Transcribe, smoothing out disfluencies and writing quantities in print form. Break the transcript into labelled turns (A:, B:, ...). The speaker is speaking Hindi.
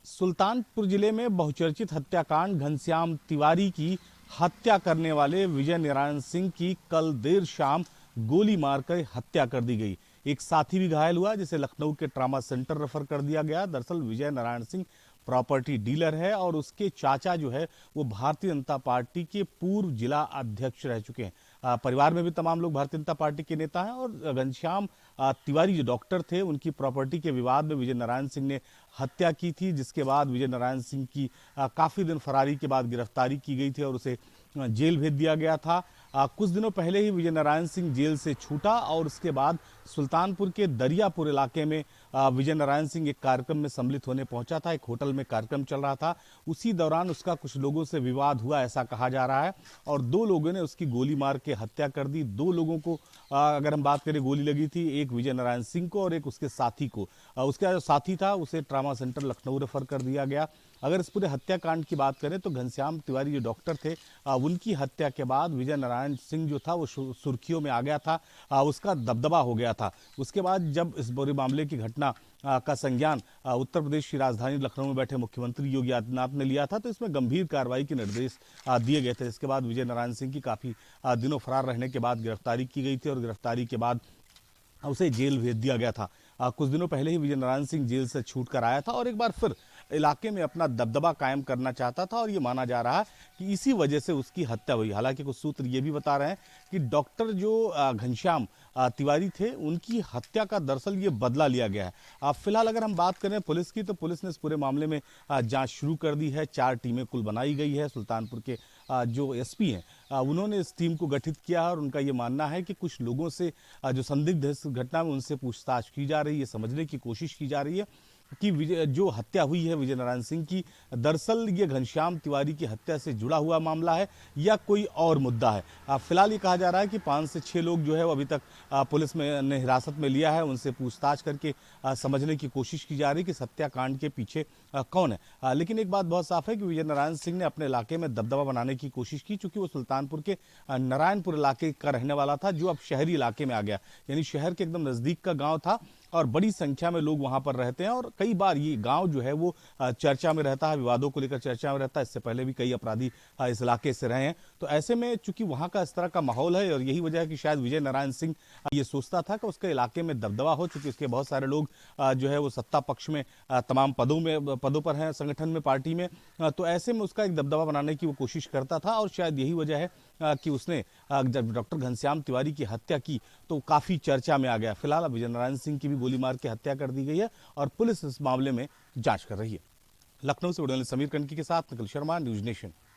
A: सुल्तानपुर जिले में बहुचर्चित हत्याकांड घनश्याम तिवारी की हत्या करने वाले विजय नारायण सिंह की कल देर शाम गोली मारकर हत्या कर दी गई। एक साथी भी घायल हुआ जिसे लखनऊ के ट्रामा सेंटर रेफर कर दिया गया। दरअसल विजय नारायण सिंह प्रॉपर्टी डीलर है और उसके चाचा जो है वो भारतीय जनता पार्टी के पूर्व जिला अध्यक्ष रह चुके हैं। परिवार में भी तमाम लोग भारतीय जनता पार्टी के नेता हैं और घनश्याम तिवारी जो डॉक्टर थे उनकी प्रॉपर्टी के विवाद में विजय नारायण सिंह ने हत्या की थी, जिसके बाद विजय नारायण सिंह की काफ़ी दिन फरारी के बाद गिरफ्तारी की गई थी और उसे जेल भेज दिया गया था। कुछ दिनों पहले ही विजय नारायण सिंह जेल से छूटा और उसके बाद सुल्तानपुर के दरियापुर इलाके में विजय नारायण सिंह एक कार्यक्रम में सम्मिलित होने पहुंचा था। एक होटल में कार्यक्रम चल रहा था, उसी दौरान उसका कुछ लोगों से विवाद हुआ ऐसा कहा जा रहा है और दो लोगों ने उसकी गोली मार के हत्या कर दी। दो लोगों को अगर हम बात करें गोली लगी थी, एक विजय नारायण सिंह को और एक उसके साथी को। उसका जो साथी था उसे ट्रामा सेंटर लखनऊ रेफर कर दिया गया। अगर इस पूरे हत्याकांड की बात करें तो घनश्याम तिवारी जो डॉक्टर थे उनकी हत्या के बाद विजय नारायण सिंह जो था वो सुर्खियों में आ गया था, उसका दबदबा हो गया था। उसके बाद जब इस पूरे मामले की घटना का संज्ञान उत्तर प्रदेश की राजधानी लखनऊ में बैठे मुख्यमंत्री योगी आदित्यनाथ ने लिया था तो इसमें गंभीर कार्रवाई के निर्देश दिए गए थे। इसके बाद विजय नारायण सिंह की काफ़ी दिनों फरार रहने के बाद गिरफ्तारी की गई थी और गिरफ्तारी के बाद उसे जेल भेज दिया गया था। कुछ दिनों पहले ही विजय नारायण सिंह जेल से छूट कर आया था और एक बार फिर इलाके में अपना दबदबा कायम करना चाहता था और ये माना जा रहा है कि इसी वजह से उसकी हत्या हुई। हालांकि कुछ सूत्र ये भी बता रहे हैं कि डॉक्टर जो घनश्याम तिवारी थे उनकी हत्या का दरअसल ये बदला लिया गया है। फिलहाल अगर हम बात करें पुलिस की तो पुलिस ने इस पूरे मामले में जांच शुरू कर दी है। 4 टीमें कुल बनाई गई है। सुल्तानपुर के जो एसपी हैं उन्होंने इस टीम को गठित किया है और उनका ये मानना है कि कुछ लोगों से जो संदिग्ध है इस घटना में उनसे पूछताछ की जा रही है, समझने की कोशिश की जा रही है कि जो हत्या हुई है विजय नारायण सिंह की, दरअसल ये घनश्याम तिवारी की हत्या से जुड़ा हुआ मामला है या कोई और मुद्दा है। फिलहाल ये कहा जा रहा है कि 5 से 6 लोग जो है वो अभी तक पुलिस में ने हिरासत में लिया है, उनसे पूछताछ करके समझने की कोशिश की जा रही है कि इस हत्याकांड के पीछे कौन है। लेकिन एक बात बहुत साफ है कि विजय नारायण सिंह ने अपने इलाके में दबदबा बनाने की कोशिश की, चूंकि वो सुल्तानपुर के नारायणपुर इलाके का रहने वाला था जो अब शहरी इलाके में आ गया, यानी शहर के एकदम नज़दीक का गाँव था और बड़ी संख्या में लोग वहां पर रहते हैं और कई बार ये गांव जो है वो चर्चा में रहता है, विवादों को लेकर चर्चा में रहता है। इससे पहले भी कई अपराधी इस इलाके से रहे हैं। तो ऐसे में चूंकि वहां का इस तरह का माहौल है और यही वजह है कि शायद विजय नारायण सिंह ये सोचता था कि उसके इलाके में दबदबा हो, चूंकि उसके बहुत सारे लोग जो है वो सत्ता पक्ष में तमाम पदों पर हैं संगठन में, पार्टी में। तो ऐसे में उसका एक दबदबा बनाने की वो कोशिश करता था और शायद यही वजह है कि उसने जब डॉक्टर घनश्याम तिवारी की हत्या की तो काफ़ी चर्चा में आ गया। फिलहाल विजय नारायण सिंह की भी गोली मार के हत्या कर दी गई है और पुलिस इस मामले में जांच कर रही है। लखनऊ से उड़ने समीर कनकी के साथ निखिल शर्मा, न्यूज नेशन।